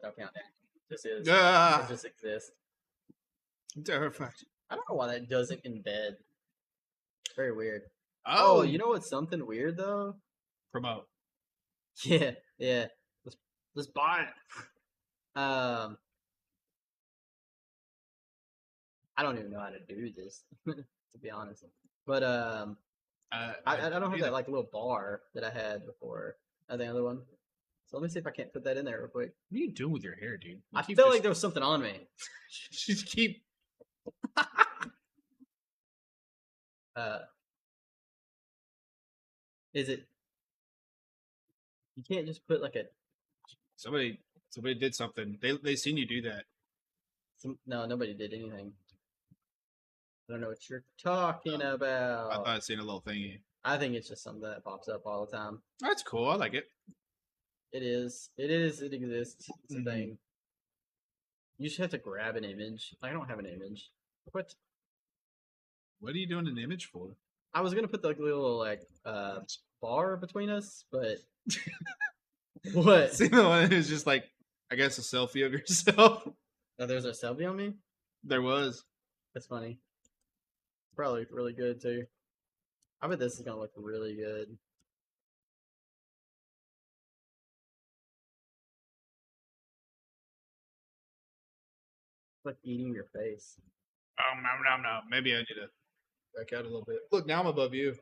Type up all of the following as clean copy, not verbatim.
Don't count that. Just is. Ah, It just exists. terrified. I don't know why that doesn't embed. Very weird. Oh, Oh, you know what's something weird though? promote. Yeah, yeah. Let's buy it. I don't even know how to do this, to be honest. But I don't have that like little bar that I had before. The other one. So let me see if I can't put that in there real quick. What are you doing with your hair, dude? I feel like there was something on me. Just keep. Is it? You can't just put like a. Somebody did something. They seen you do that. No, nobody did anything. I don't know what you're talking about. I thought I seen a little thingy. I think it's just something that pops up all the time. That's cool. I like it. It is. It is. It exists. It's a thing. You just have to grab an image. I don't have an image. What? What are you doing an image for? I was gonna put the little like bar between us, but what? See the one who's just like, I guess a selfie of yourself. Oh, there's a selfie on me. There was. That's funny. Probably really good too. I bet this is gonna look really good. It's like eating your face. No. Maybe I need to back out a little bit. Look, now I'm above you.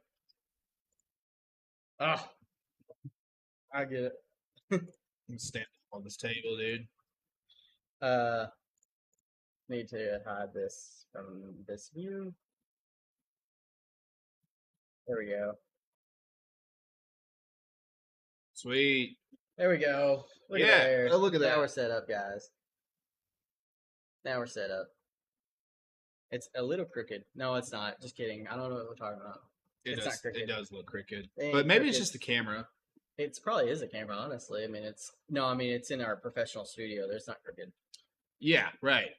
Ah, I get it. I'm standing on this table, dude. Need to hide this from this view. There we go. Sweet. There we go. Look at Yeah. there. Oh, look at that. Now we're set up, guys. Now we're set up. It's a little crooked. No, it's not. Just kidding. I don't know what we're talking about. It's not crooked. It does look crooked. It ain't But maybe it's crooked. just the camera. It's probably is a camera, honestly. I mean, it's in our professional studio. There's not crooked. Yeah, right.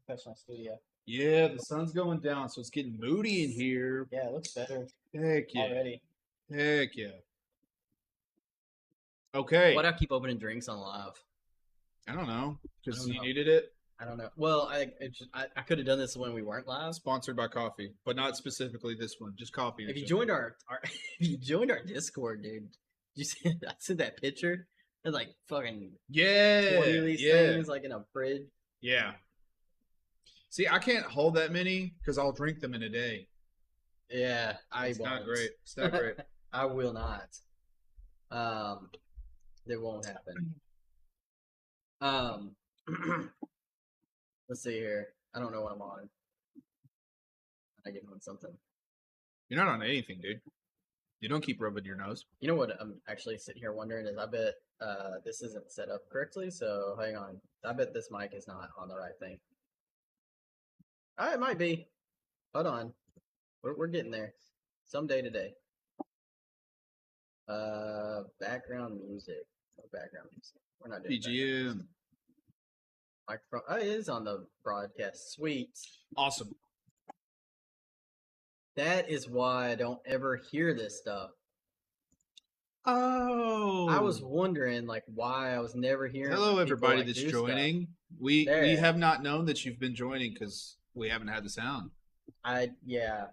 Professional studio. Yeah, the sun's going down, so it's getting moody in here. Yeah, it looks better Heck yeah. already. Heck yeah. Okay. Why do I keep opening drinks on live? I don't know. Because don't you know. needed it. I don't know. Well, I could have done this when we weren't live. Sponsored by coffee, but not specifically this one. Just coffee. If you joined our if you joined our Discord, dude, you see I sent that picture. There's like fucking 20 of these things like in a fridge. Yeah. See, I can't hold that many because I'll drink them in a day. Yeah, It's not great. It's not great. I will not. It won't happen. Let's see here. I don't know what I'm on. I get on something. You're not on anything, dude. You don't keep rubbing your nose. You know what I'm actually sitting here wondering is I bet this isn't set up correctly, so hang on. I bet this mic is not on the right thing. It might be. Hold on. We're getting there. Someday today. Background music. No background music. We're not doing BGM. microphone. Oh, it is on the broadcast. Sweet. Awesome. That is why I don't ever hear this stuff. Oh. I was wondering like why I was never hearing. Hello, people, everybody like, that's do stuff. joining. We There. have not known that you've been joining because we haven't had the sound. Yeah.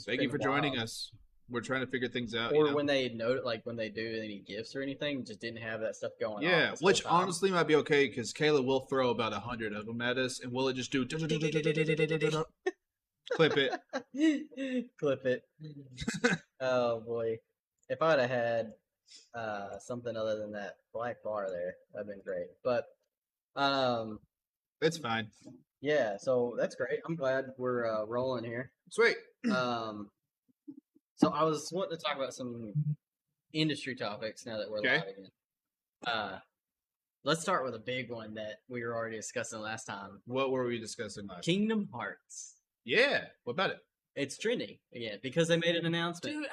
Thank you been for joining wild. us. We're trying to figure things out. Or when they note, like when they do any gifts or anything, just didn't have that stuff going on. yeah, this whole which time. honestly might be okay because Kayla will throw about 100 of them at us, and will it just do clip it? Clip it. Oh boy! If I'd have had something other than that black bar there, that'd been great. But It's fine. yeah, so that's great. I'm glad we're rolling here. Sweet. So I was wanting to talk about some industry topics now that we're Okay. live again. Let's start with a big one that we were already discussing last time. What were we discussing last? Kingdom Hearts. Yeah. What about it? It's trending again because they made an announcement. Dude,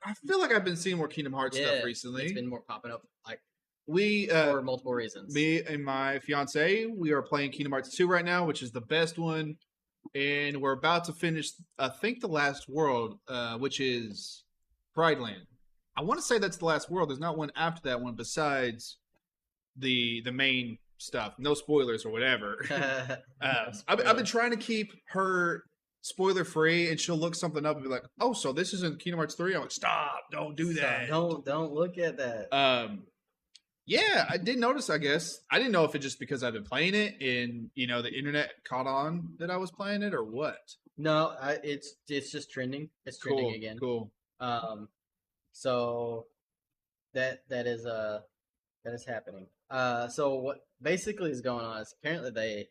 I feel like I've been seeing more Kingdom Hearts stuff recently. It's been more popping up like We for multiple reasons. me and my fiance, we are playing Kingdom Hearts 2 right now, which is the best one. And we're about to finish, I think, the last world, which is Pride Land. I want to say that's the last world. There's not one after that one besides the main stuff. No spoilers or whatever. No I've been spoilers. trying to keep her spoiler free, and she'll look something up and be like, "Oh, so this isn't Kingdom Hearts 3?" I'm like, "Stop! Don't do So that." don't look at that. Yeah, I did notice. I guess I didn't know if it's just because I've been playing it and the internet caught on that I was playing it or what. No, it's just trending. It's trending Cool, again. cool. So that is happening. So what basically is going on is apparently they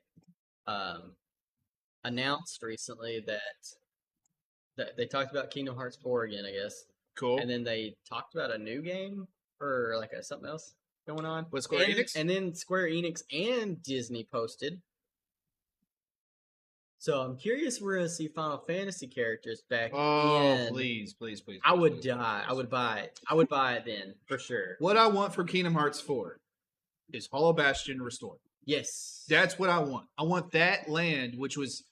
announced recently that they talked about Kingdom Hearts 4 again, I guess, Cool. and then they talked about a new game or like something else going on. With Square Enix? And then Square Enix and Disney posted. So I'm curious we're gonna see Final Fantasy characters back in. Please. I would please, die. please. I would buy it. I would buy it then for sure. What I want for Kingdom Hearts 4 is Hollow Bastion restored. Yes. That's what I want. I want that land, which was,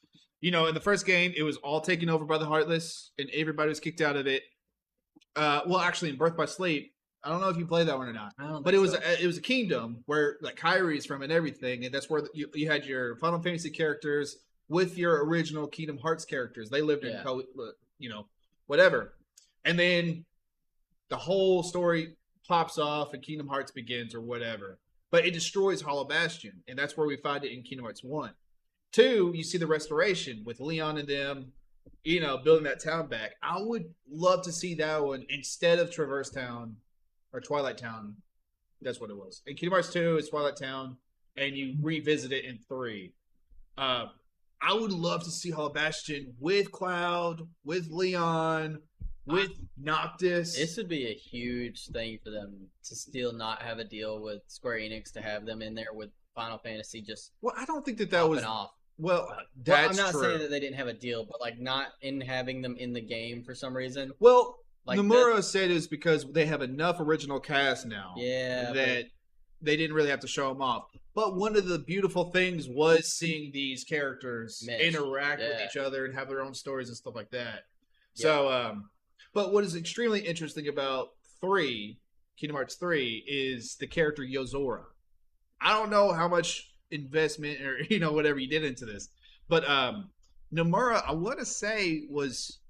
in the first game, it was all taken over by the Heartless, and everybody was kicked out of it. Well, actually, in Birth by Sleep, I don't know if you played that one or not, I don't but think it was a kingdom where like Kyrie's from and everything, and that's where you had your Final Fantasy characters with your original Kingdom Hearts characters. They lived in whatever, and then the whole story pops off and Kingdom Hearts begins or whatever. But it destroys Hollow Bastion, and that's where we find it in Kingdom Hearts 1. 2, you see the restoration with Leon and them, building that town back. I would love to see that one instead of Traverse Town or Twilight Town. That's what it was. In Kingdom Hearts 2, it's Twilight Town, and you revisit it in 3. I would love to see Hollow Bastion with Cloud, with Leon, with Noctis. This would be a huge thing for them to still not have a deal with Square Enix to have them in there with Final Fantasy just Well, I don't think that was off. Well, Well, that's I'm not true. saying that they didn't have a deal, but like not in having them in the game for some reason. Well, Like Nomura said it was because they have enough original cast now Yeah, that they didn't really have to show them off. But one of the beautiful things was seeing these characters Mesh, interact with yeah. each other and have their own stories and stuff like that. Yeah. So, but what is extremely interesting about Kingdom Hearts 3, is the character Yozora. I don't know how much investment or whatever you did into this, but Nomura, I want to say, was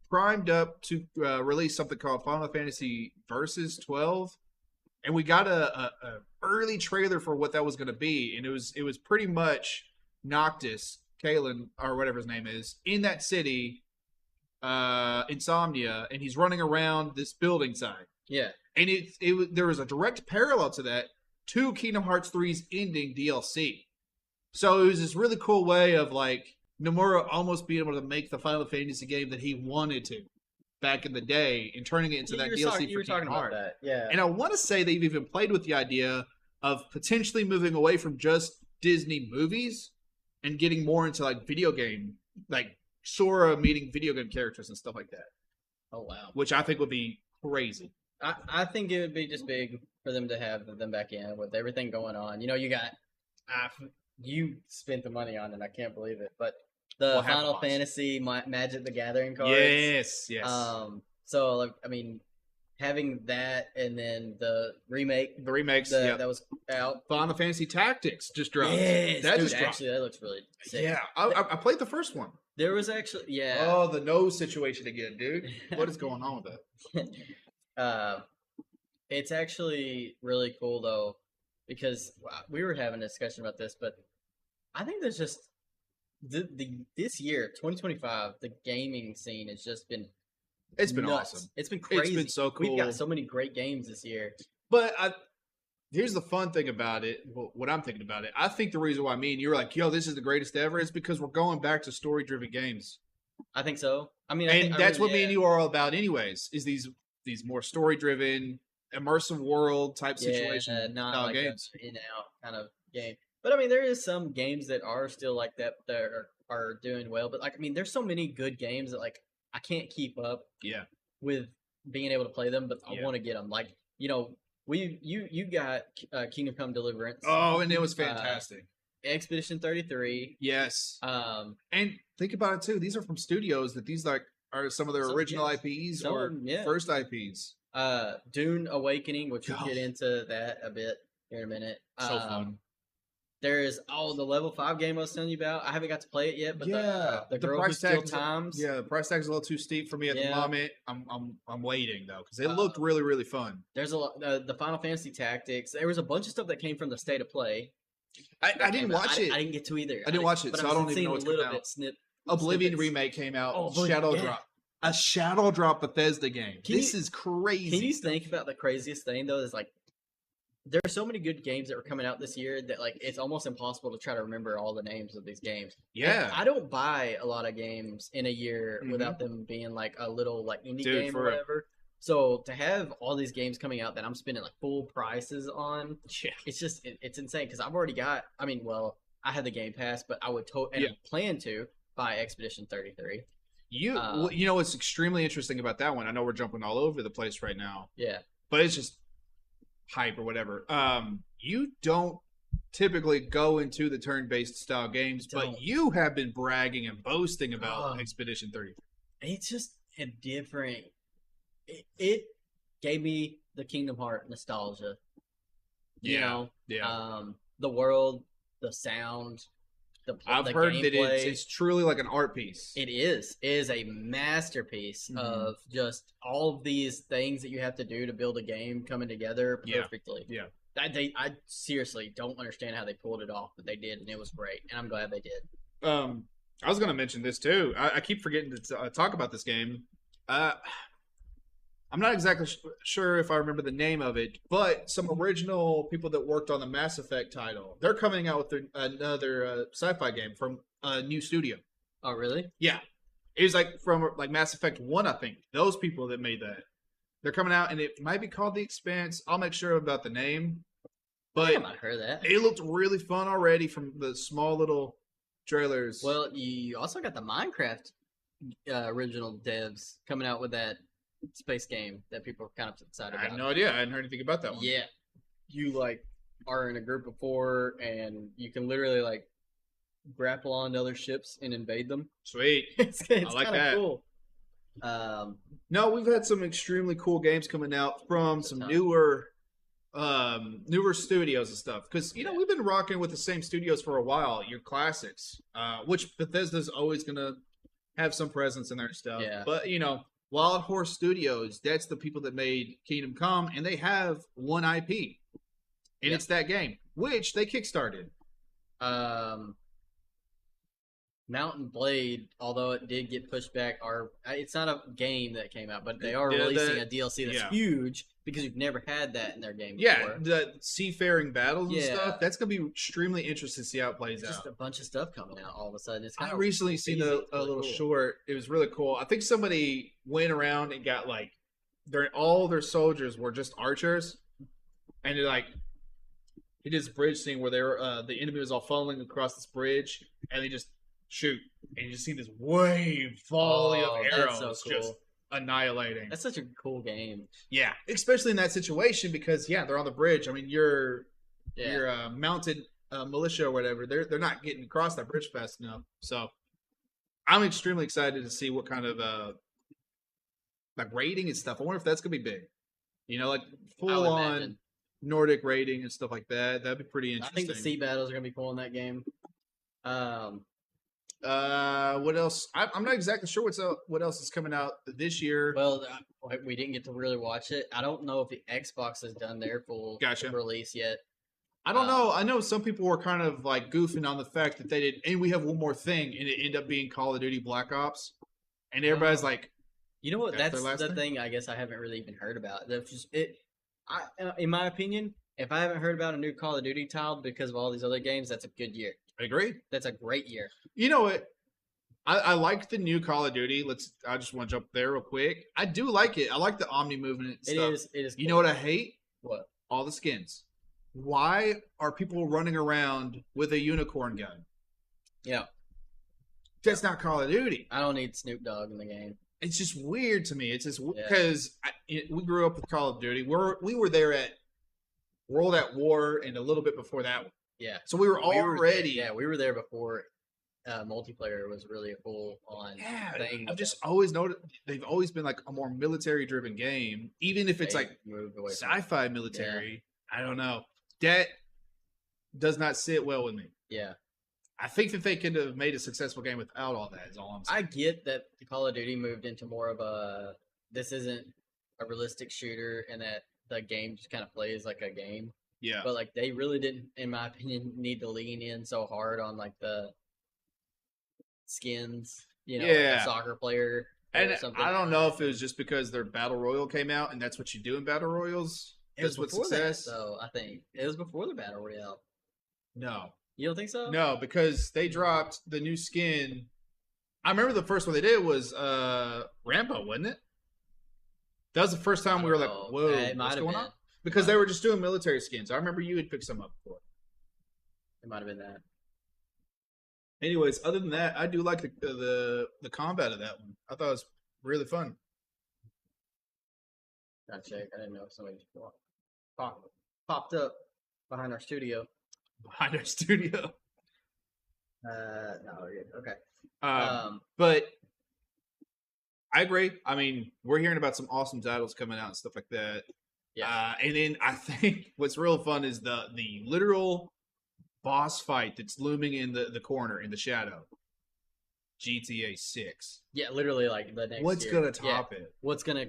primed up to release something called Final Fantasy Versus 12, and we got a early trailer for what that was going to be, and it was pretty much Noctis, Kalen, or whatever his name is, in that city, Insomnia, and he's running around this building side. Yeah. And there was a direct parallel to that to Kingdom Hearts 3's ending DLC. So it was this really cool way of like Nomura almost being able to make the Final Fantasy game that he wanted to back in the day and turning it into that DLC You were for talking Kingdom about Hearts. that, yeah. And I want to say they've even played with the idea of potentially moving away from just Disney movies and getting more into like video game, like Sora meeting video game characters and stuff like that. Oh wow. Which I think would be crazy. I think it would be just big for them to have them back in with everything going on. You got you spent the money on it. I can't believe it. But the Final Fantasy Magic the Gathering cards. Yes. So like, I mean, having that and then the remakes that was out. Final Fantasy Tactics just dropped. Yes, that dude, just dropped. actually, that looks really sick. Yeah, I played the first one. There was actually, yeah. Oh, the nose situation again, dude. What is going on with that? It's actually really cool though, because we were having a discussion about this, but I think there's just this year, 2025, the gaming scene has just been been nuts. awesome. It's been crazy. It's been so cool. We've got so many great games this year. But here's the fun thing about it. What I'm thinking about it, I think the reason why me and you were like, "Yo, this is the greatest ever," is because we're going back to story-driven games. I think so. I mean, and that's what me and you are all about, anyways. Is these more story-driven, immersive world type situation not style like games. a in-out kind of game. But I mean, there is some games that are still like that are doing well. But like, I mean, there's so many good games that like I can't keep up. Yeah. With being able to play them, but I want to get them. Like, you got Kingdom Come Deliverance. Oh, and it was fantastic. Expedition 33. Yes. And think about it too. These are from studios that these like are some of their original IPs or first IPs. Dune Awakening, which we'll get into that a bit here in a minute. So fun. There is the level 5 game I was telling you about. I haven't got to play it yet, but the girl who price steal tag. times. Yeah, the price tag's a little too steep for me at the moment. I'm waiting though because it Uh, looked really really fun. There's a lot. The Final Fantasy Tactics. There was a bunch of stuff that came from the State of Play. I didn't watch it. I didn't get to either. I didn't watch it, but so I don't even know what's coming out. Oblivion snippets. remake came out. Oh, Shadow yeah. Drop. A Shadow Drop Bethesda game. This is crazy. Can you think about the craziest thing though? Is like there are so many good games that were coming out this year that like it's almost impossible to try to remember all the names of these games. Yeah, I don't buy a lot of games in a year without them being like a little like indie game or whatever. So to have all these games coming out that I'm spending like full prices on, it's just it's insane because I've already got. I mean, well, I had the Game Pass, but I would plan to buy Expedition 33. You know what's extremely interesting about that one? I know we're jumping all over the place right now. Yeah, but it's just hype or whatever. You don't typically go into the turn-based style games, but you have been bragging and boasting about Expedition 33. It's just a different. It gave me the Kingdom Hearts nostalgia. You know, the world, the sound. I've heard that it's truly like an art piece. It is. It is a masterpiece of just all of these things that you have to do to build a game coming together perfectly. Yeah. I seriously don't understand how they pulled it off, but they did, and it was great, and I'm glad they did. I was going to mention this too. I keep forgetting to talk about this game. I'm not exactly sure if I remember the name of it, but some original people that worked on the Mass Effect title, they're coming out with another sci-fi game from a new studio. Oh, really? Yeah. It was like from like Mass Effect 1, I think. Those people that made that. They're coming out, and it might be called The Expanse. I'll make sure about the name. But I might have heard that. It looked really fun already from the small little trailers. Well, you also got the Minecraft original devs coming out with that space game that people are kind of excited about. I had no idea. I hadn't heard anything about that one. Yeah. You like are in a group of 4 and you can literally like grapple on other ships and invade them. Sweet. it's I like that. Cool. No, we've had some extremely cool games coming out from some newer studios and stuff. Because you know we've been rocking with the same studios for a while. Your classics, which Bethesda's always gonna have some presence in their stuff. Yeah. But you know, Wild Horse Studios, that's the people that made Kingdom Come, and they have one IP, and it's that game, which they kickstarted. Mountain Blade, although it did get pushed back, it's not a game that came out, but they are releasing a DLC that's huge because you've never had that in their game before. Yeah, the seafaring battles and stuff. That's gonna be extremely interesting to see how it plays out. Just a bunch of stuff coming out all of a sudden. It's I recently seen a little short. It was really cool. I think somebody went around and got like all their soldiers were just archers, and they're like he did this bridge scene where they were the enemy was all funneling across this bridge, and they just shoot, and you just see this wave volley of arrows just annihilating. That's such a cool game. Yeah, especially in that situation because they're on the bridge. I mean, your mounted militia or whatever, they're not getting across that bridge fast enough. So I'm extremely excited to see what kind of like raiding and stuff. I wonder if that's gonna be big. You know, like full on Nordic raiding and stuff like that. That'd be pretty interesting. I think the sea battles are gonna be cool in that game. What else? I'm not exactly sure what else is coming out this year. Well, we didn't get to really watch it. I don't know if the Xbox has done their full release yet. I don't know. I know some people were kind of like goofing on the fact that they did, and we have one more thing, and it ended up being Call of Duty Black Ops, and everybody's like, you know what? That's the thing. I guess I haven't really even heard about. That's just it. In my opinion, if I haven't heard about a new Call of Duty title because of all these other games, that's a good year. I agree. That's a great year. You know what? I like the new Call of Duty. I just want to jump there real quick. I do like it. I like the Omni movement and stuff. It is. You know what I hate? What? All the skins. Why are people running around with a unicorn gun? Yeah. That's not Call of Duty. I don't need Snoop Dogg in the game. It's just weird to me. It's just because we grew up with Call of Duty. We were there at World at War and a little bit before that one. Yeah. So we were already. We were there before multiplayer was really a full on thing. I've just always noticed they've always been like a more military driven game, even if it's like sci-fi military. I don't know. That does not sit well with me. Yeah. I think that they could have made a successful game without all that. Is all I'm saying. I get that Call of Duty moved into more of a this isn't a realistic shooter, and that the game just kind of plays like a game. Yeah. But like they really didn't, in my opinion, need to lean in so hard on like the skins. You know, like Yeah. a soccer player. And I don't know if it was just because their battle royal came out, and that's what you do in battle royals. That's what success. So I think it was before the battle royale. No, you don't think so? No, because they dropped the new skin. I remember the first one they did was Rambo, wasn't it? That was the first time we were like, "Whoa, what's going on?" Because they were just doing military skins. I remember you had picked some up before. It might have been that. Anyways, other than that, I do like the combat of that one. I thought it was really fun. Gotta check. I didn't know if somebody just popped up behind our studio. Behind our studio. No, we're good. Okay. But I agree. I mean, we're hearing about some awesome titles coming out and stuff like that. Yeah. And then I think what's real fun is the literal boss fight that's looming in the corner in the shadow. GTA 6. Yeah, literally like the next What's year. gonna top it? What's gonna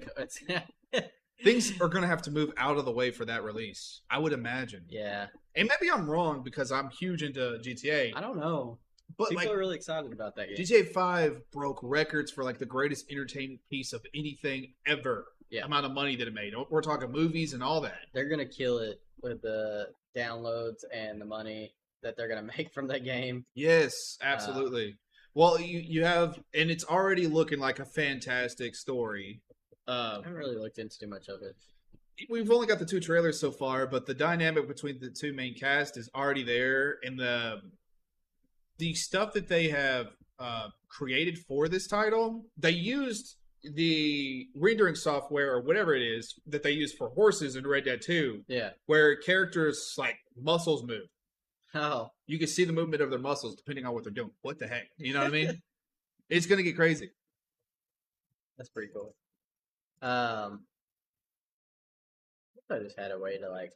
Things are gonna have to move out of the way for that release, I would imagine. Yeah. And maybe I'm wrong because I'm huge into GTA. I don't know. But people like, are really excited about that game. GTA 5 broke records for like the greatest entertainment piece of anything ever. Yeah. Amount of money that it made. We're talking movies and all that. They're gonna kill it with the downloads and the money that they're gonna make from that game. Yes, absolutely. Well, you have, and it's already looking like a fantastic story. I haven't really looked into too much of it. We've only got the 2 trailers so far, but the dynamic between the 2 main cast is already there, and the stuff that they have created for this title, they used the rendering software or whatever it is that they use for horses in Red Dead 2. Yeah. Where characters like muscles move. Oh. You can see the movement of their muscles depending on what they're doing. What the heck? You know what I mean? It's gonna get crazy. That's pretty cool. I just had a way to like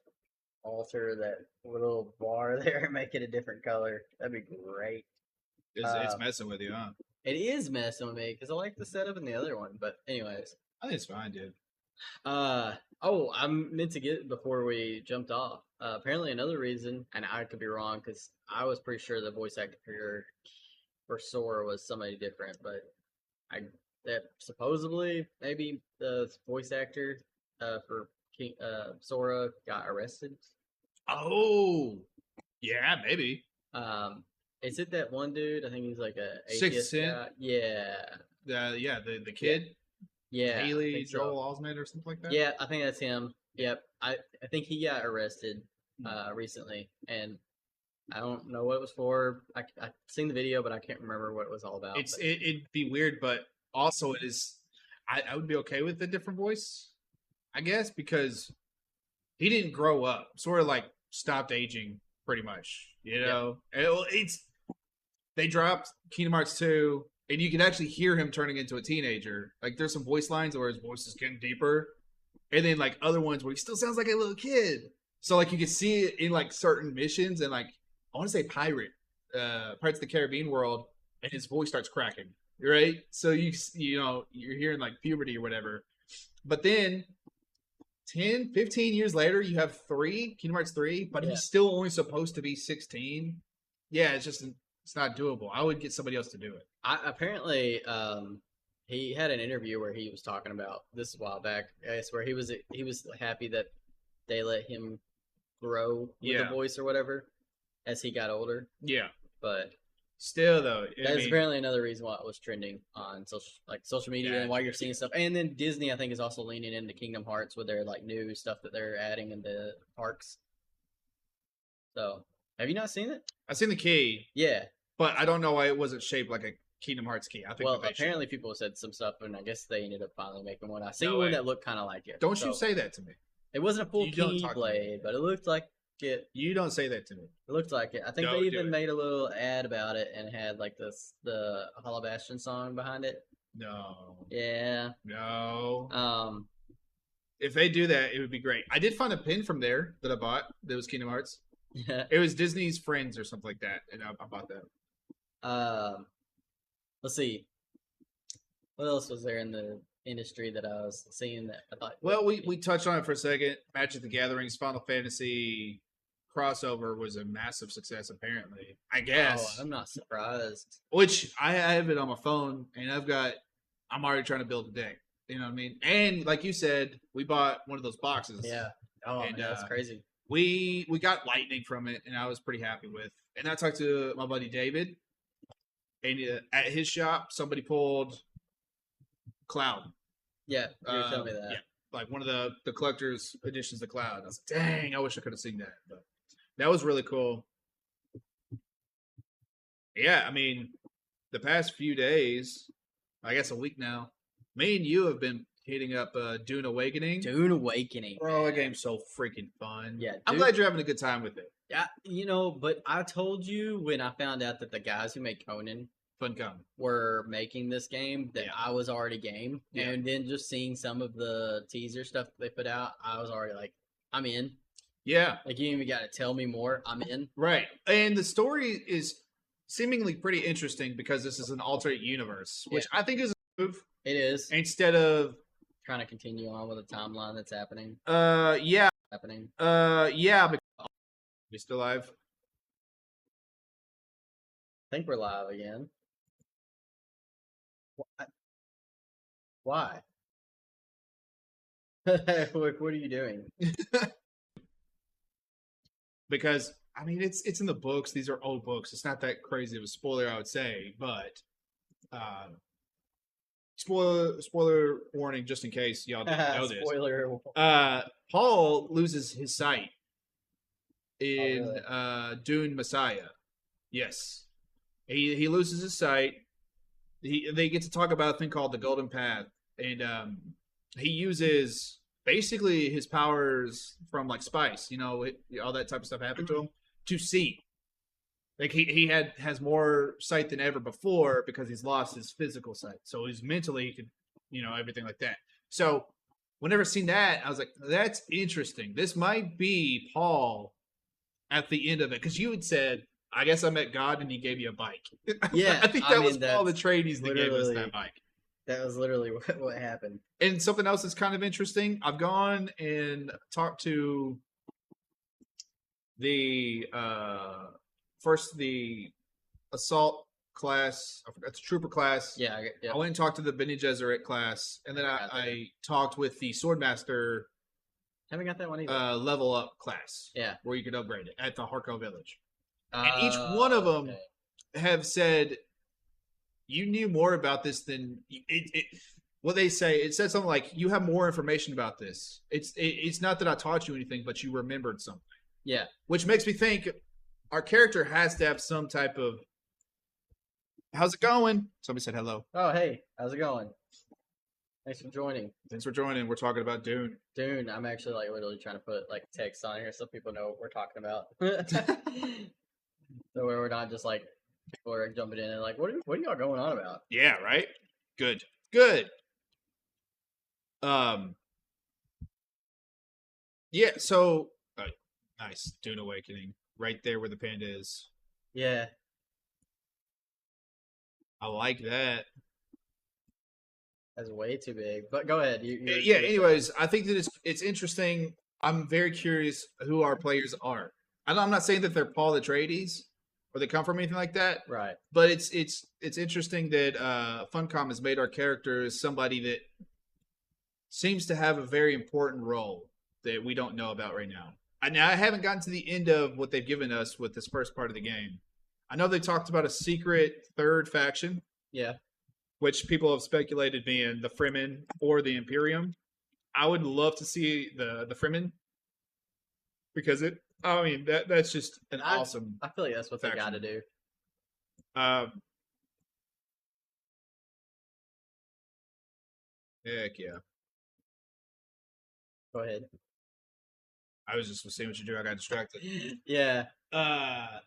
alter that little bar there and make it a different color. That'd be great. It's messing with you, huh? It is messing with me because I like the setup in the other one. But anyways, I think it's fine, dude. Oh, I meant to get before we jumped off. Apparently, another reason, and I could be wrong because I was pretty sure the voice actor for Sora was somebody different, but that supposedly maybe the voice actor for Sora got arrested. Oh, yeah, maybe. Is it that one dude? I think he's like a Sixth Sense. Yeah. The kid. Yeah. Haley Joel Osment or something like that. Yeah, I think that's him. Yep. I think he got arrested recently, and I don't know what it was for. I seen the video, but I can't remember what it was all about. It'd be weird, but also it is. I would be okay with a different voice, I guess, because he didn't grow up. Sort of like stopped aging, pretty much. You know, they dropped Kingdom Hearts 2, and you can actually hear him turning into a teenager. Like there's some voice lines where his voice is getting deeper, and then like other ones where he still sounds like a little kid. So like you can see it in like certain missions, and like I want to say Pirates of the Caribbean world, and his voice starts cracking, right? So you know you're hearing like puberty or whatever. But then 10, 15 years later, you have Kingdom Hearts 3, but he's still only supposed to be 16. Yeah, it's not doable. I would get somebody else to do it. Apparently, he had an interview where he was talking about this a while back, I guess, where he was happy that they let him grow with the voice or whatever as he got older. Yeah, but still though, that's apparently another reason why it was trending on social media and why you're seeing stuff. And then Disney, I think, is also leaning into Kingdom Hearts with their like new stuff that they're adding in the parks. So, have you not seen it? I've seen the key. Yeah, but I don't know why it wasn't shaped like a Kingdom Hearts key. I think. Well, apparently people said some stuff, and I guess they ended up finally making one. I seen No one way. that looked kind of like it. Don't you say that to me. It wasn't a full You don't talk to me. keyblade, but it looked like it. You don't say that to me. It looked like it. I think Don't they do even it. made a little ad about it and had like the Hollow Bastion song behind it. No. Yeah. No. If they do that, it would be great. I did find a pin from there that I bought that was Kingdom Hearts. Yeah. It was Disney's Friends or something like that, and I bought that. Let's see. What else was there in the industry that I was seeing that I thought? Well, we touched on it for a second. Magic the Gathering's Final Fantasy crossover was a massive success, apparently. I Oh, guess. I'm not surprised. Which I have it on my phone, and I'm already trying to build a deck. You know what I mean? And like you said, we bought one of those boxes. Yeah. Oh, And, man, that's crazy. We got lightning from it, and I was pretty happy with. And I talked to my buddy David, and at his shop, somebody pulled Cloud. Yeah, you were telling me that. Yeah, like one of the collector's editions of Cloud. I was like, dang, I wish I could have seen that. But that was really cool. Yeah, I mean, the past few days, I guess a week now, me and you have been hitting up Dune Awakening. Dune Awakening. Bro, that game's so freaking fun. Yeah, I'm glad you're having a good time with it. Yeah, but I told you when I found out that the guys who make Conan Funcom were making this game that Yeah. I was already game. Yeah. And then just seeing some of the teaser stuff that they put out, I was already like, I'm in. Yeah, Like, you even got to tell me more. I'm in. right. And the story is seemingly pretty interesting because this is an alternate universe, which I think is a move. It is. Instead of Trying to continue on with the timeline that's happening. yeah, but we still live. I think we're live again. Why? What are you doing? Because I mean it's in the books. These are old books. It's not that crazy of a spoiler, I would say, but spoiler warning just in case y'all didn't know this. Spoiler. Paul loses his sight in really? Dune Messiah. Yes. He loses his sight. They get to talk about a thing called the Golden Path, and he uses basically his powers from like Spice, all that type of stuff happened to him to see. Like he has more sight than ever before because he's lost his physical sight. So he's mentally he could, everything like that. So whenever seen that, I was like, that's interesting. This might be Paul at the end of it because you had said, I guess I met God and he gave you a bike. Yeah, I think that was Paul the Atreides that gave us that bike. That was literally what happened. And something else that's kind of interesting, I've gone and talked to the assault class, I forgot the trooper class. Yeah. I went and talked to the Bene Gesserit class, and then I talked with the Swordmaster Haven't got that one either. level up class. Yeah. Where you could upgrade it at the Harco Village. And each one of them have said, you knew more about this than what they say. It said something like, you have more information about this. It's not that I taught you anything, but you remembered something. Yeah. Which makes me think our character has to have some type of, how's it going? Somebody said hello. Oh, hey, how's it going? Thanks for joining. Thanks for joining. We're talking about Dune. Dune. I'm actually like literally trying to put like text on here so people know what we're talking about. So we're not just like people are jumping in and like, what are y'all going on about? Yeah, right? Good. Yeah, so nice. Dune Awakening. Right there where the panda is. Yeah. I like that. That's way too big. But go ahead. Anyways, I think that it's interesting. I'm very curious who our players are. I'm not saying that they're Paul Atreides or they come from anything like that. Right. But it's interesting that Funcom has made our characters somebody that seems to have a very important role that we don't know about right now. I haven't gotten to the end of what they've given us with this first part of the game. I know they talked about a secret third faction. Yeah. Which people have speculated being the Fremen or the Imperium. I would love to see the Fremen because that's just an awesome. I feel like that's what faction. They got to do. Heck yeah. Go ahead. I was just seeing what you do. I got distracted. Yeah. I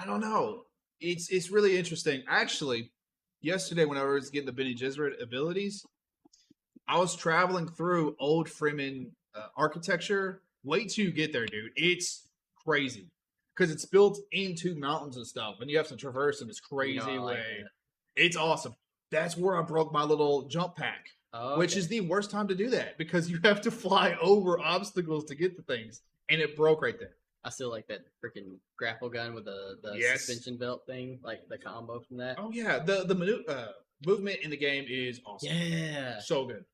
don't know. It's really interesting. Actually, yesterday when I was getting the Bene Gesserit abilities, I was traveling through old Fremen architecture. Wait till you get there, dude. It's crazy because it's built into mountains and stuff, and you have to traverse in this You know, crazy I like way. that. It's awesome. That's where I broke my little jump pack, Oh, which okay. is the worst time to do that because you have to fly over obstacles to get the things, and it broke right there. I still like that freaking grapple gun with the Yes. suspension belt thing, like the combo from that. Oh yeah, movement in the game is awesome. Yeah, So good.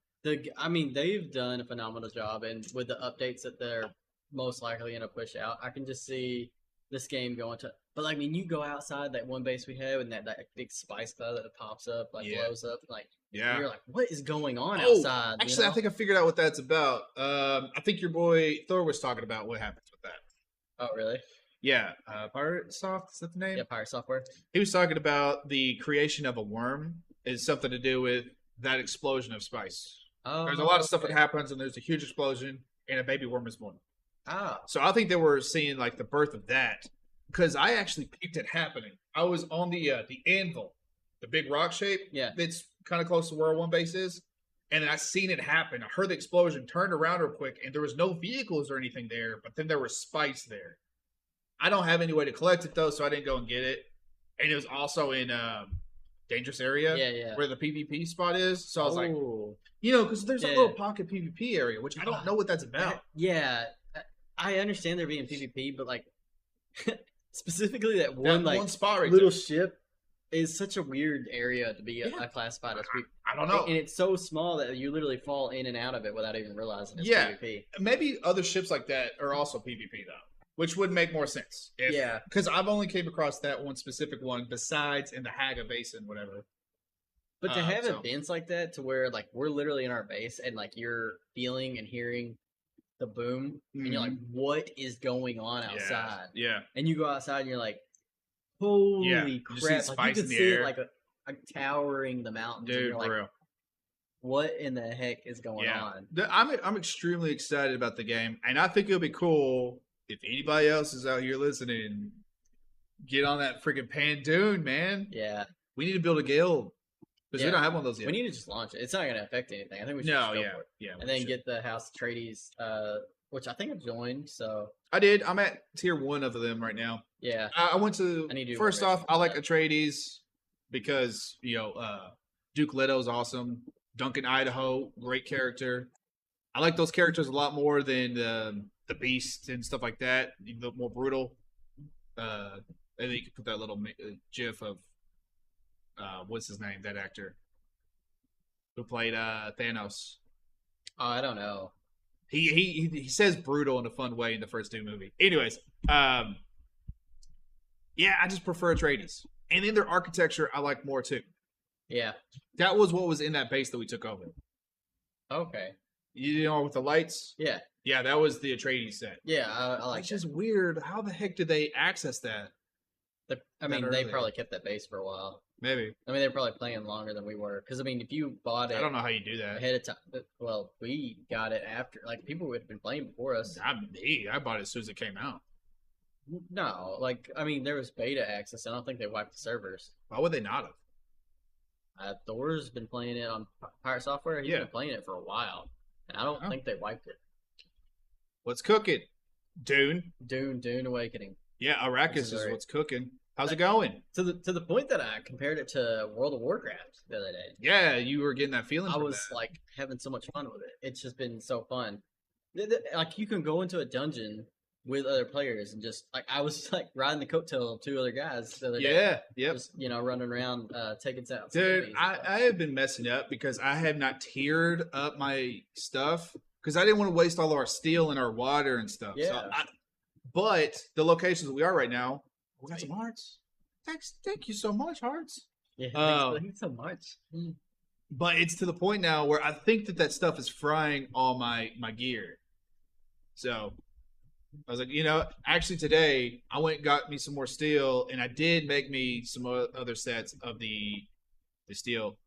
I mean, they've done a phenomenal job, and with the updates that they're most likely going to push out, I can just see this game going to. But like, I mean, you go outside that one base we have, and that big spice cloud that pops up, like Yeah. blows up, like Yeah. you're like, what is going on Oh, outside? You actually, I know? think I figured out what that's about. I think your boy Thor was talking about what happens with that. Oh, really? Yeah, Pirate Soft, is that the name? Yeah, Pirate Software. He was talking about the creation of a worm is something to do with that explosion of spice. Oh, There's a lot of stuff okay. that happens, and there's a huge explosion, and a baby worm is born. Ah, So I think they were seeing like the birth of that because I actually peeked it happening. I was on the anvil, the big rock shape. yeah. That's kind of close to where one base is, and I seen it happen. I heard the explosion, turned around real quick, and there was no vehicles or anything there, but then there was spice there. I don't have any way to collect it though, so I didn't go and get it. And it was also in dangerous area Yeah. where the PvP spot is. So I was like, Oh, because there's a Yeah. little pocket PvP area, which I don't know what that's about. yeah. I understand there being PvP, but like specifically that one That like one spot right little there. ship is such a weird area to be Yeah. classified as PvP. I don't know. And it's so small that you literally fall in and out of it without even realizing it's Yeah. PvP. Maybe other ships like that are also PvP though, which would make more sense. Yeah. Because I've only came across that one specific one besides in the Haga Basin, whatever. But to have so- events like that to where like we're literally in our base and like you're feeling and hearing the boom and you're like, what is going on outside? Yeah. And you go outside and you're like, holy You just see crap. the Like spice you in can the see air. it like towering the mountains. And Dude, you're for like, real. what in the heck is going on? I'm extremely excited about the game, and I think it'll be cool if anybody else is out here listening. Get on that freaking Pandoon, man. Yeah. We need to build a guild because we Yeah. don't have one of those yet. We need to just launch it. It's not going to affect anything. I think we should No, just go yeah, for it. yeah. And then get the House Atreides, which I think I've joined. So, I did. I'm at tier 1 of them right now. yeah. I went to. I need to do First more off, I like that. Atreides because Duke Leto's awesome. Duncan Idaho, great character. I like those characters a lot more than the Beast and stuff like that. Even though more brutal. And then you can put that little gif of what's his name? That actor who played Thanos. Oh, I don't know. He says brutal in a fun way in the first two movies. Anyways, yeah, I just prefer Atreides, and in their architecture, I like more too. Yeah. That was what was in that base that we took over. Okay. You know, with the lights. Yeah. Yeah, that was the Atreides set. Yeah. I like Which that. is weird. How the heck did they access that? I mean, that they early. probably kept that base for a while. Maybe. I mean, they're probably playing longer than we were. Because, I mean, if you bought it I don't know how you do that. ahead of time, well, we got it after. Like, people would have been playing before us. I bought it as soon as it came out. No. Like, I mean, there was beta access. I don't think they wiped the servers. Why would they not have? Thor's been playing it on Pirate Software. He's Yeah. been playing it for a while. And I don't Oh. think they wiped it. What's cooking? Dune. Dune Awakening. Yeah, Arrakis This is is very- what's cooking. How's it going? To the point that I compared it to World of Warcraft the other day. Yeah, you were getting that feeling. I from was that. like having so much fun with it. It's just been so fun. Like you can go into a dungeon with other players and just like I was like riding the coattail of two other guys the other day. Yeah, yep. Just running around taking out. Dude, I have been messing up because I have not tiered up my stuff because I didn't want to waste all of our steel and our water and stuff. Yeah. So but the locations we are right now, we got some hearts. Thank you so much, hearts. Yeah, thanks so much. But it's to the point now where I think that stuff is frying all my gear. So I was like, actually today I went and got me some more steel, and I did make me some other sets of the steel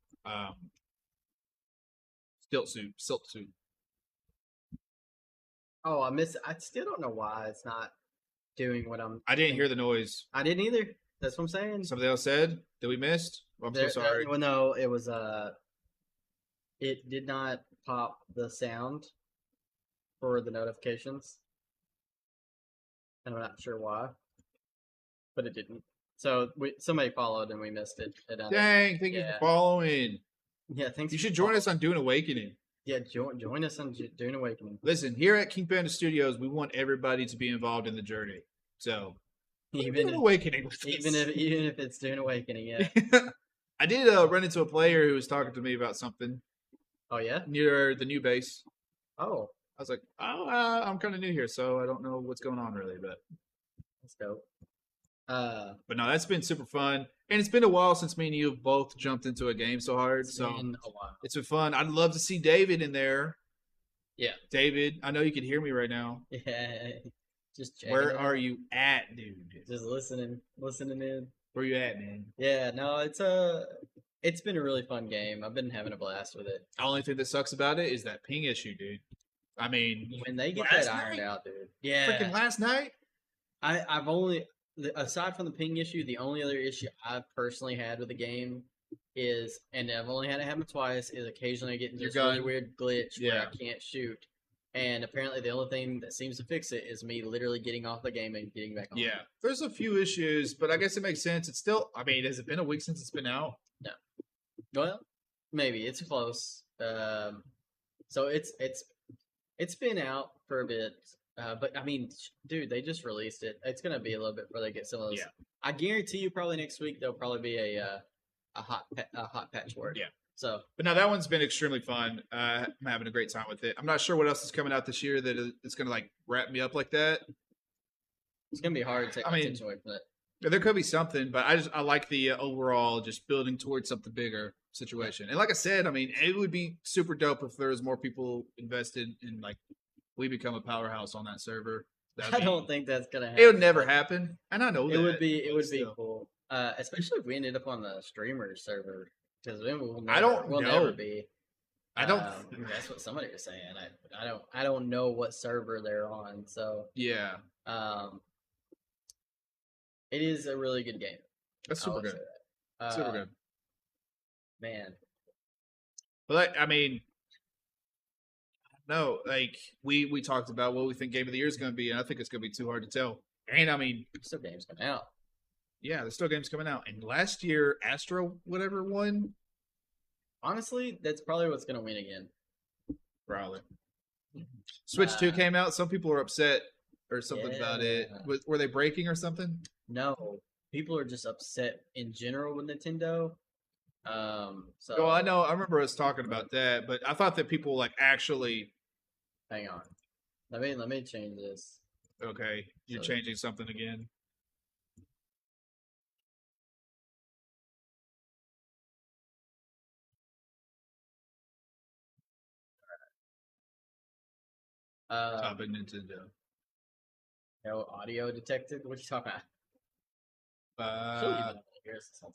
silk suit. Oh, I still don't know why it's not doing what I'm. I didn't hear the noise. I didn't either. That's what I'm saying. Something else said that we missed. Well, I'm so sorry. Well, no, it was it did not pop the sound for the notifications. and I'm not sure why, but it didn't. So somebody followed and we missed it. Dang, thank you for following. Yeah, thanks. You should join us on Dune Awakening. Yeah, join us on Dune Awakening. Listen, here at King Panda Studios, we want everybody to be involved in the journey. So even Dune Awakening, even if it's Dune Awakening, yeah. I did run into a player who was talking to me about something. Oh yeah, near the new base. Oh, I was like, oh, I'm kind of new here, so I don't know what's going on really, but that's dope. But no, that's been super fun, and it's been a while since me and you have both jumped into a game so hard. It's so been a while. It's been fun. I'd love to see David in there. Yeah, David, I know you can hear me right now. Yeah, just where are you at, dude? Just listening in. Where you at, man? Yeah, no, it's been a really fun game. I've been having a blast with it. The only thing that sucks about it is that ping issue, dude. I mean, when they get that ironed out, dude. Yeah, freaking last night. I've only, aside from the ping issue, the only other issue I've personally had with the game is, and I've only had it happen twice, is occasionally I get into this really weird glitch where I can't shoot. And apparently the only thing that seems to fix it is me literally getting off the game and getting back on. Yeah, there's a few issues, but I guess it makes sense. It's still, I mean, has it been a week since it's been out? No. Well, maybe. It's close. So it's been out for a bit. But I mean, dude, they just released it. It's gonna be a little bit before they get some of those. Yeah. I guarantee you, probably next week there'll probably be a hot patch word. Yeah. So, but now that one's been extremely fun. I'm having a great time with it. I'm not sure what else is coming out this year that it's gonna like wrap me up like that. It's gonna be hard to take my attention away from it. There could be something, but I like the overall just building towards something bigger situation. And like I said, I mean, it would be super dope if there was more people invested in like we become a powerhouse on that server. I don't think that's gonna happen. It would never happen, and I know it would be cool, especially if we ended up on the streamer server, because then we'll never be. I don't. That's what somebody was saying. I don't know what server they're on. So yeah. It is a really good game. That's super good. Super good. Man. But I mean, no, like we talked about what we think Game of the Year is going to be, and I think it's going to be too hard to tell. And I mean, there's still games coming out. Yeah, there's still games coming out. And last year, Astro whatever won. Honestly, that's probably what's going to win again. Probably. Switch 2 came out. Some people were upset or something about it. Were they breaking or something? No, people are just upset in general with Nintendo. So. Well, I know. I remember us talking about that, but I thought that people like actually. Hang on. Let me change this. Okay, you're changing something again. Topic Nintendo. No audio detected. What are you talking about? Here's this whole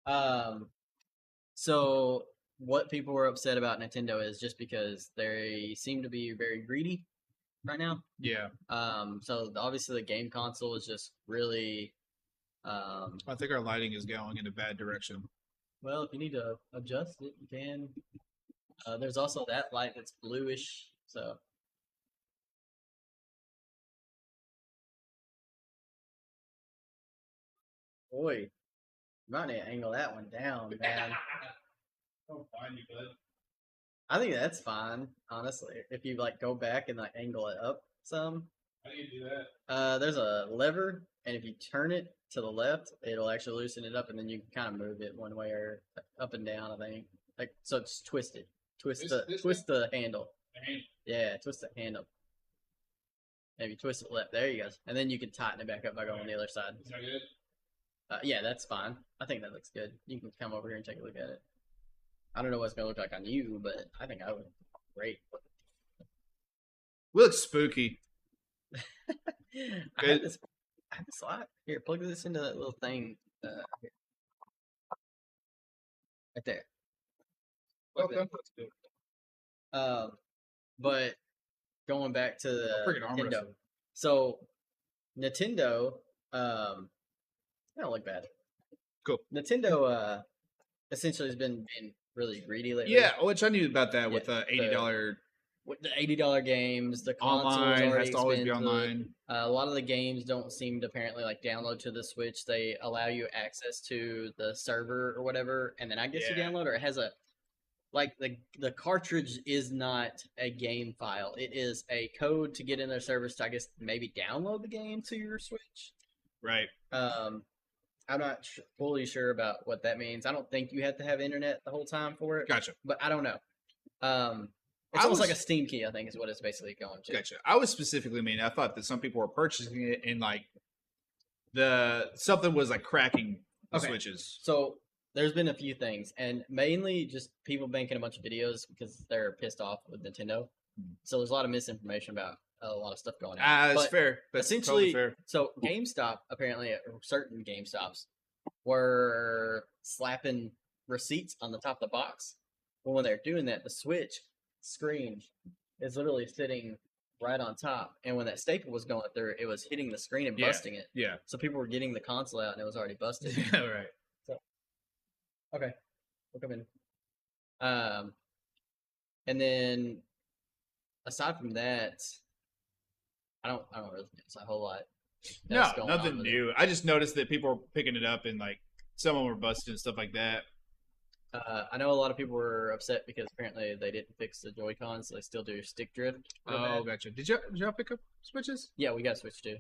time. So what people were upset about Nintendo is just because they seem to be very greedy right now. Yeah. So obviously the game console is just really. I think our lighting is going in a bad direction. Well, if you need to adjust it, you can. There's also that light that's bluish, so. Boy, you might need to angle that one down, man. Don't find you, bud. I think that's fine, honestly. If you like go back and like angle it up some. How do you do that? There's a lever, and if you turn it to the left, it'll actually loosen it up, and then you can kind of move it one way or up and down. I think, like so, it's twisted. Twist the handle. Yeah, twist the handle. Maybe twist it left. There you go. And then you can tighten it back up by going on the other side. Is that good? Yeah, that's fine. I think that looks good. You can come over here and take a look at it. I don't know what it's gonna look like on you, but I think I would. Great. We look spooky. I have this slot. Here, plug this into that little thing. Here. Right there. But going back to the Nintendo. So Nintendo, I don't look bad. Cool. Nintendo essentially has been really greedy lately. Yeah, which I knew about that with $80 with the $80 games, the console's Online already has to always be expensive. online. A lot of the games don't seem to apparently like download to the Switch. They allow you access to the server or whatever, and then I guess you Yeah. download, or it has a like the cartridge is not a game file. It is a code to get in their service to, I guess, maybe download the game to your Switch. Right. I'm not fully sure about what that means. I don't think you have to have internet the whole time for it. Gotcha. But I don't know. It's almost like a Steam key, I think, is what it's basically going to. Gotcha. I was specifically meaning, I thought that some people were purchasing it and like something was like cracking the switches. So there's been a few things, and mainly just people making a bunch of videos because they're pissed off with Nintendo. So there's a lot of misinformation about a lot of stuff going on. That's fair. That's essentially, totally fair. So GameStop, apparently, certain GameStops were slapping receipts on the top of the box. But when they're doing that, the Switch screen is literally sitting right on top. And when that staple was going through, it was hitting the screen and busting it. Yeah. So people were getting the console out and it was already busted. Yeah, right. So, okay. We'll come in. And then aside from that, I don't really think it's a whole lot. No, nothing new. I just noticed that people were picking it up and like some of them were busted and stuff like that. I know a lot of people were upset because apparently they didn't fix the Joy-Cons, so they still do stick drift. Oh, gotcha. Did y'all pick up Switches? Yeah, we got a Switch too.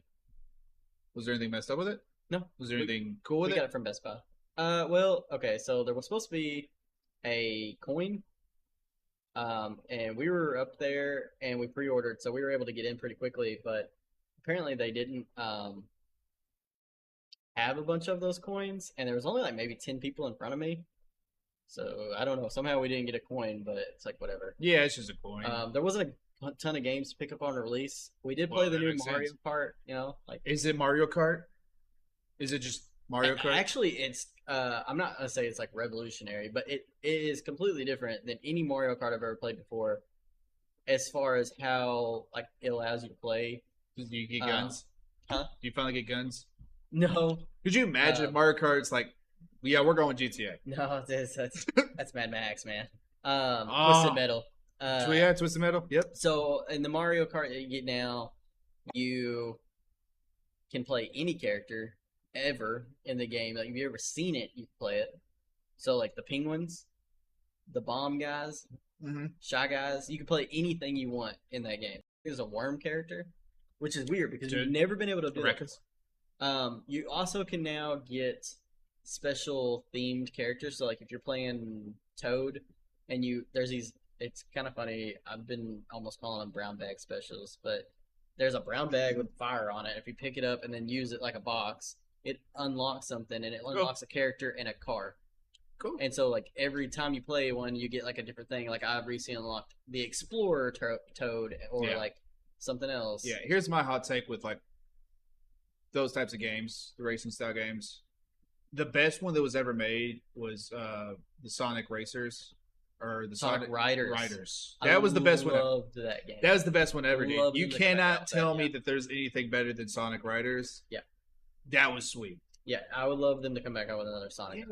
Was there anything messed up with it? No. Was there anything cool with it? We got it from Best Buy. Well, okay, so there was supposed to be a coin, and we were up there and we pre-ordered, so we were able to get in pretty quickly, but apparently they didn't have a bunch of those coins, and there was only like maybe 10 people in front of me. So I don't know. Somehow we didn't get a coin, but it's like whatever. Yeah, it's just a coin. There wasn't a ton of games to pick up on release. We did play the new Mario Kart. You know, like is it Mario Kart? Is it just Mario Kart? Actually, it's. I'm not gonna say it's like revolutionary, but it is completely different than any Mario Kart I've ever played before. As far as how like it allows you to play. Do you get guns? Huh? Do you finally get guns? No. Could you imagine Mario Kart's like? Yeah, we're going GTA. No, that's Mad Max, man. Twisted Metal. Twisted Metal. Yep. So in the Mario Kart that you get now, you can play any character ever in the game. Like if you ever seen it, you can play it. So like the penguins, the bomb guys, Shy Guys, you can play anything you want in that game. There's a worm character, which is weird because you've never been able to do that. You also can now get special themed characters. So like if you're playing Toad and there's these, it's kind of funny, I've been almost calling them brown bag specials, but there's a brown bag with fire on it. If you pick it up and then use it like a box, it unlocks something, and it unlocks a character and a car. Cool. And so like every time you play one, you get like a different thing. Like I've recently unlocked the Explorer Toad or like something else. Yeah, here's my hot take with like those types of games, the racing style games. The best one that was ever made was the Sonic Racers or the Sonic Riders. That was the best one. I loved that game. That was the best one ever, dude. You cannot tell me that there's anything better than Sonic Riders. Yeah, that was sweet. Yeah, I would love them to come back out with another Sonic.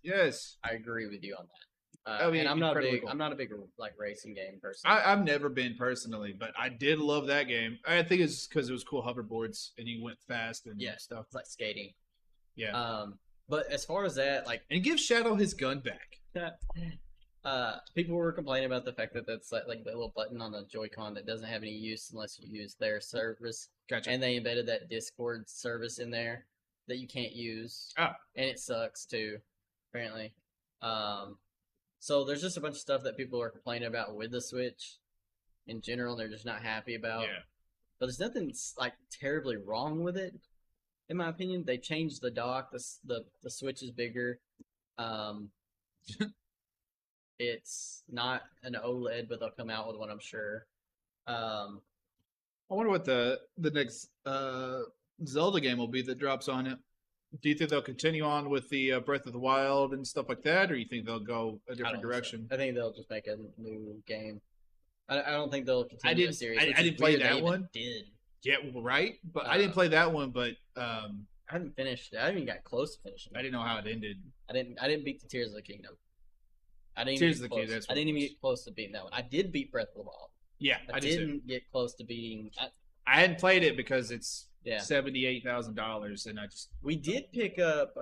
Yes, I agree with you on that. And I'm not a big like racing game person. I've never been personally, but I did love that game. I think it's because it was cool hoverboards and you went fast and stuff. It's like skating. Yeah. But as far as that, like, and give Shadow his gun back. People were complaining about the fact that that's like the little button on the Joy-Con that doesn't have any use unless you use their service. Gotcha. And they embedded that Discord service in there that you can't use. Oh. And it sucks too, apparently. So there's just a bunch of stuff that people are complaining about with the Switch in general, and they're just not happy about. Yeah. But there's nothing like terribly wrong with it. In my opinion, they changed the dock. The Switch is bigger. It's not an OLED, but they'll come out with one, I'm sure. I wonder what the next Zelda game will be that drops on it. Do you think they'll continue on with the Breath of the Wild and stuff like that, or you think they'll go a different direction? So. I think they'll just make a new game. I don't think they'll continue the series. I didn't play that one. Did. Yeah, right. But I didn't play that one. But I haven't finished. I haven't even got close to finishing. I didn't know how it ended. I didn't beat the Tears of the Kingdom. I didn't Tears even of the Kingdom. I didn't even get close to beating that one. I did beat Breath of the Wild. Yeah, I I do too. didn't get close to beating. I hadn't played it because it's Yeah, $78,000, and I just we did pick up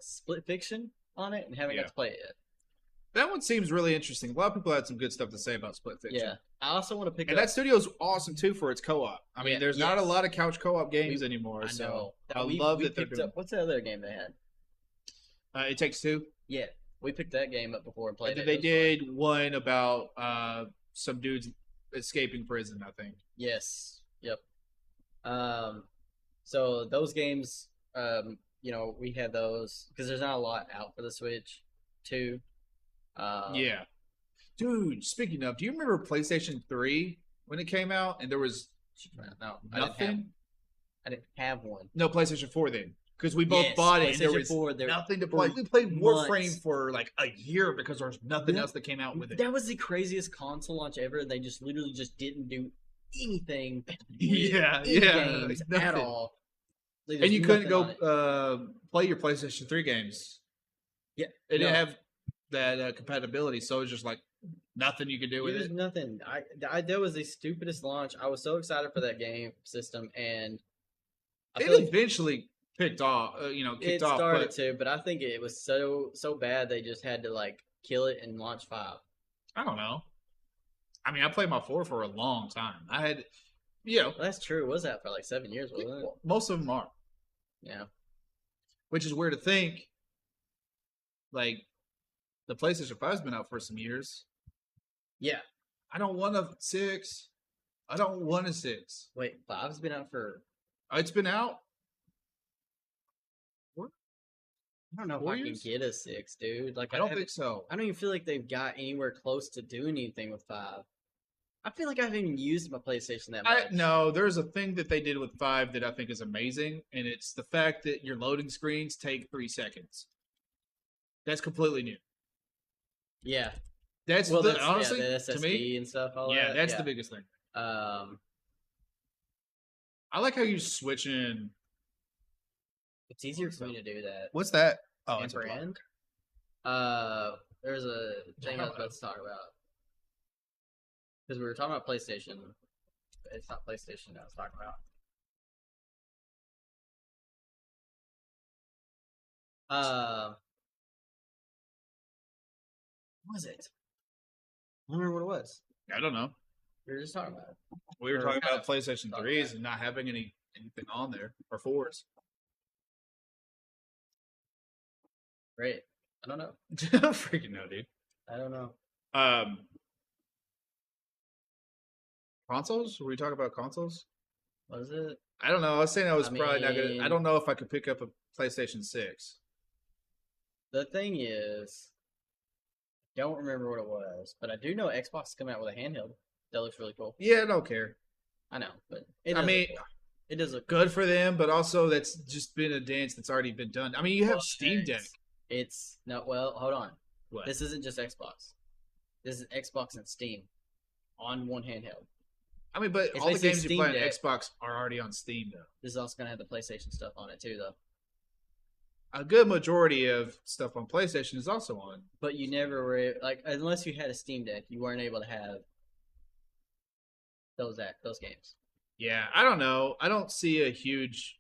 Split Fiction on it and haven't got yeah. to play it yet. That one seems really interesting. A lot of people had some good stuff to say about Split Fiction. Yeah, I also want to pick And up. that studio's awesome too for its co-op. I mean, Yeah, there's not a lot of couch co-op games we, anymore, I so know. I we love we that they're picked doing. up. What's the other game they had? It Takes Two. Yeah, we picked that game up before and And played then it. they It was fun. did one about some dudes escaping prison. I think. Yes. Yep. So those games, we had those because there's not a lot out for the Switch, too. Yeah, dude. Speaking of, do you remember PlayStation 3 when it came out and there was No, nothing? I didn't have one. No, PlayStation 4 then. Because we both bought it and there PlayStation was 4, nothing to play. We played months. Warframe for like a year because there was nothing else that came out with it. That was the craziest console launch ever. They just literally just didn't do anything Yeah, games at nothing. all. And you couldn't go play your PlayStation 3 games. Yeah, It didn't have that compatibility, so it was just like nothing you could do with There's it. nothing. That was the stupidest launch. I was so excited for that game system, and I It feel like eventually kicked off. it started to, but I think it was so bad they just had to like kill it and launch 5. I don't know. I mean, I played my 4 for a long time. I had, Well, that's true. It was that for like 7 years, wasn't it? most of them are, Yeah. which is weird to think. Like, the PlayStation 5's been out for some years. Yeah. I don't want a 6. I don't want a 6. Wait, 5's been out for. It's been out. I don't know if 4 I can years? get a 6, dude. Like I don't think so. I don't even feel like they've got anywhere close to doing anything with 5. I feel like I haven't even used my PlayStation that much. No, there's a thing that they did with 5 that I think is amazing, and it's the fact that your loading screens take 3 seconds. That's completely new. Yeah. That's honestly the SSD to me and stuff. that's the biggest thing. I like how you switch in. It's easier for me to do that. What's that? Oh, And it's a for block. end. There's a thing I was about to talk about because we were talking about PlayStation. It's not PlayStation I was talking about. What was it? I don't remember what it was. I don't know. We were just talking about it. We were Or talking kind about PlayStation talking 3s about it. and not having anything on there or 4s. Great. I don't know. Freaking no, dude. I don't know. Consoles? Were we talking about consoles? What is it? I don't know. I was saying I was I probably not gonna. I mean- don't know if I could pick up a PlayStation 6. The thing is, I don't remember what it was, but I do know Xbox is coming out with a handheld. That looks really cool. Yeah, I don't care. I know, but it I does mean, look cool. It does look good for them, but also that's just been a dance that's already been done. I mean, you have Well, Steam Deck. It's no. Well, hold on. What? This isn't just Xbox. This is Xbox and Steam on one handheld. I mean, but It's all the basically games you Steam play on Deck. Xbox are already on Steam, though. This is also gonna have the PlayStation stuff on it too, though. A good majority of stuff on PlayStation is also on. But you never were like, unless you had a Steam Deck, you weren't able to have those games. Yeah, I don't know. I don't see a huge.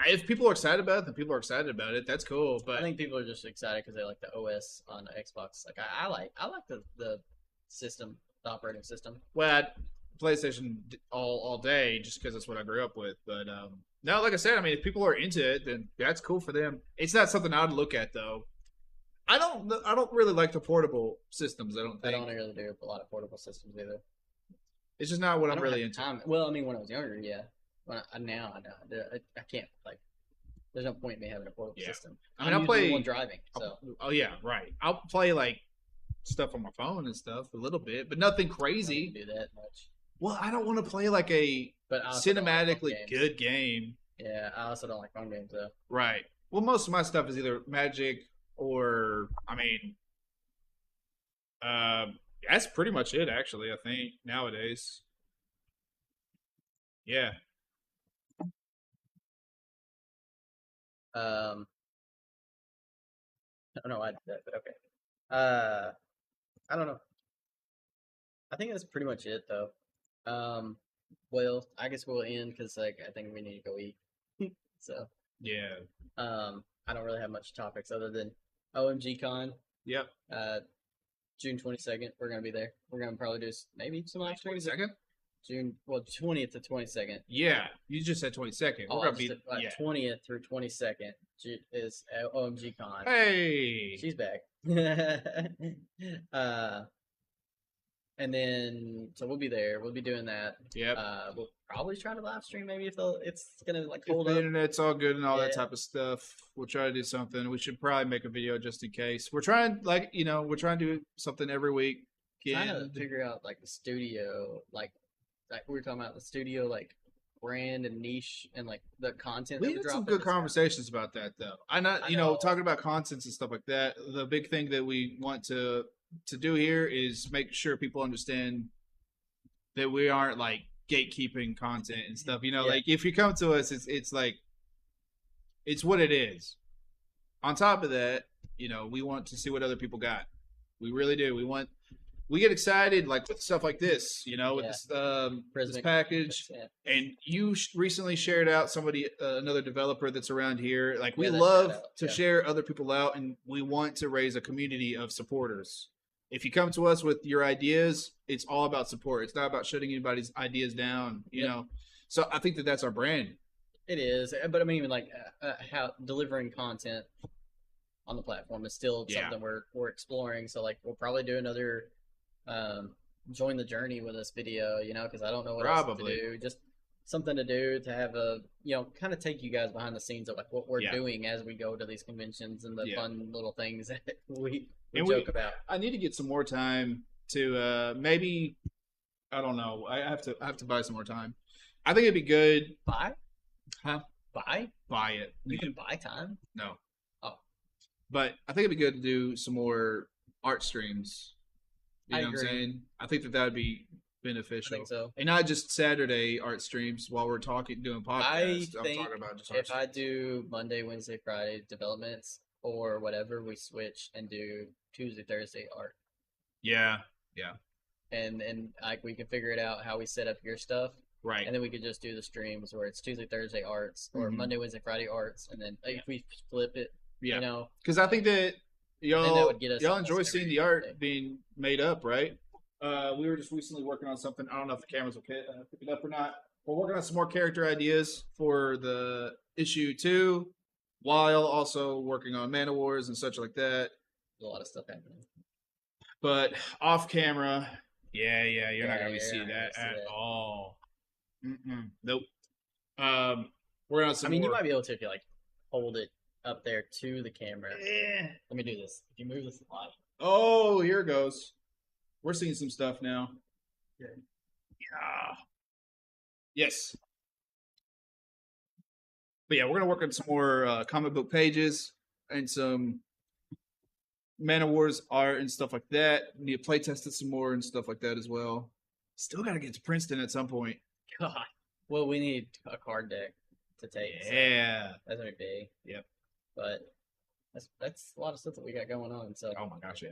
If people are excited about it, then people are excited about it. That's cool. But I think people are just excited because they like the OS on Xbox. Like I like the system, the operating system. well, PlayStation all day just because that's what I grew up with. But no, like I said, I mean, if people are into it, then that's cool for them. It's not something I'd look at though. I don't really like the portable systems. I don't I think don't really do a lot of portable systems either. it's just not what I I'm don't really have into. time. Well, I mean, when I was younger, yeah. Now I know I can't like. There's no point in me having a portable Yeah. system. I mean, I'm I'll play- usually the one driving, so Oh yeah, right. I'll play like stuff on my phone and stuff a little bit, but nothing I crazy. don't do that much. Well, I don't want to play like a But I also don't like phone cinematically games. good game. Yeah, I also don't like phone games though. Right. Well, most of my stuff is either Magic or, I mean, that's pretty much it, actually, I think, nowadays. Yeah. I don't know why I did that, but okay. I don't know. I think that's pretty much it though. Well, I guess we'll end because like I think we need to go eat. So, Yeah. I don't really have much topics other than OMG Con. Yep. June 22nd, we're gonna be there. We're gonna probably do maybe some live streams. 22nd? June 20th to 22nd. Yeah, you just said 22nd. We're gonna be 20th through 22nd is OMG Con. Hey, she's back. And then so we'll be there. We'll be doing that. Yep. We'll probably try to live stream maybe if it's gonna like hold if the up. internet's all good and all that type of stuff. We'll try to do something. We should probably make a video just in case. We're trying, we're trying to do something every week. Trying to figure out like the studio, like we were talking about the studio, like brand and niche and like the content. We had some good conversations about that though. I know, talking about contents and stuff like that. The big thing that we want to do here is make sure people understand that we aren't like gatekeeping content and stuff. Like if you come to us, it's like it's what it is. On top of that, we want to see what other people got. We really do. We get excited like with stuff like this, with this package. And you recently shared out another developer that's around here. Like we love to share other people out, and we want to raise a community of supporters. If you come to us with your ideas, it's all about support. It's not about shutting anybody's ideas down, you know. So I think that's our brand. It is, but I mean, even like how delivering content on the platform is still something we're exploring. So like we'll probably do another join the journey with this video, because I don't know what else to do. Just something to do to have a kind of take you guys behind the scenes of like what we're doing as we go to these conventions and the fun little things that we joke about. I need to get some more time to maybe I don't know. I have to buy some more time. I think it'd be good. Buy? Huh? Buy it. You can buy time? No. Oh. But I think it'd be good to do some more art streams. You know what I'm saying? I think that would be beneficial. I think so. And not just Saturday art streams while we're doing podcasts. I'm talking about just art if I do Monday, Wednesday, Friday developments or whatever, we switch and do Tuesday, Thursday art. Yeah. And like we can figure it out how we set up your stuff. Right. And then we could just do the streams where it's Tuesday, Thursday arts or Monday, Wednesday, Friday arts, and then if we flip it, because I think that y'all enjoy seeing the art being made up, right? We were just recently working on something. I don't know if the cameras will pick it up or not. We're working on some more character ideas for the issue 2, while also working on Man of Wars and such like that. There's a lot of stuff happening. But off camera, you're not gonna see that at all. Nope. We're on some. You might be able to if you like hold it up there to the camera. Let me do this. If you move this live. Oh, here it goes. We're seeing some stuff now. Good. Yeah. Yes. But we're gonna work on some more comic book pages and some Man of Wars art and stuff like that. We need to play test it some more and stuff like that as well. Still gotta get to Princeton at some point. God. Well, we need a card deck to take. Yeah. So that's gonna be big. Yep. But that's a lot of stuff that we got going on. So. Oh my gosh, yeah.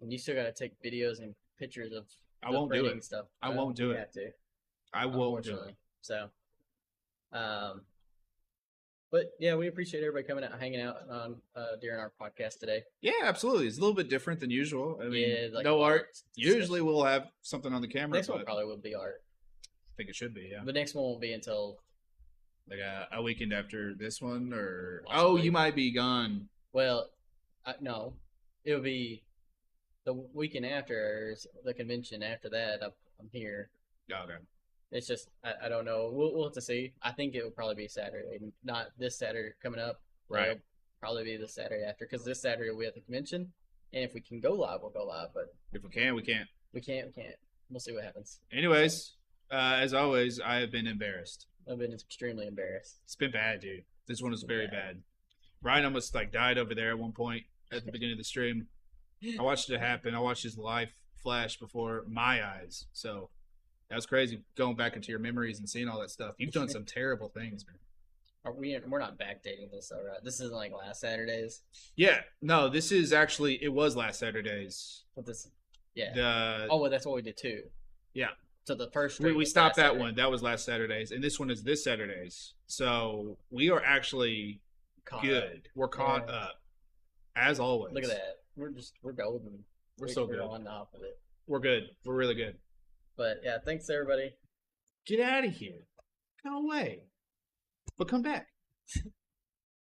And you still gotta take videos and pictures of. I won't do it. Stuff. I won't do it. Have to. I won't do it. So. But yeah, we appreciate everybody coming out, hanging out on during our podcast today. Yeah, absolutely. It's a little bit different than usual. I mean, like no art. Usually we'll have something on the camera. Next one probably will be art. I think it should be. Yeah. The next one won't be until like a weekend after this one, or possibly. You might be gone. Well, no, it'll be the weekend after the convention. After that, I'm here. Okay. It's just I don't know. We'll have to see. I think it will probably be Saturday, not this Saturday coming up. Right. It'll probably be the Saturday after, because this Saturday we'll be at the convention, and if we can go live, we'll go live. But if we can, we can't. We can't. We'll see what happens. Anyways, as always, I have been embarrassed. I've been extremely embarrassed. It's been bad, dude. This one was very bad. Ryan almost died over there at one point at the beginning of the stream. I watched it happen. I watched his life flash before my eyes. So that was crazy, going back into your memories and seeing all that stuff. You've done some terrible things, man. We're not backdating this, though, right? This isn't like last Saturday's. Yeah, no, this is actually, it was last Saturday's. What this? Yeah. Well, that's what we did too. Yeah. So the first stream we was stopped last that Saturday. one. That was last Saturday's, and this one is this Saturday's. So we are actually Caught good. up. We're caught Yeah. up, as always. Look at that. We're golden. We're so good. We're on top of it. We're good. We're really good. But yeah, thanks everybody. Get out of here. Go away. But come back.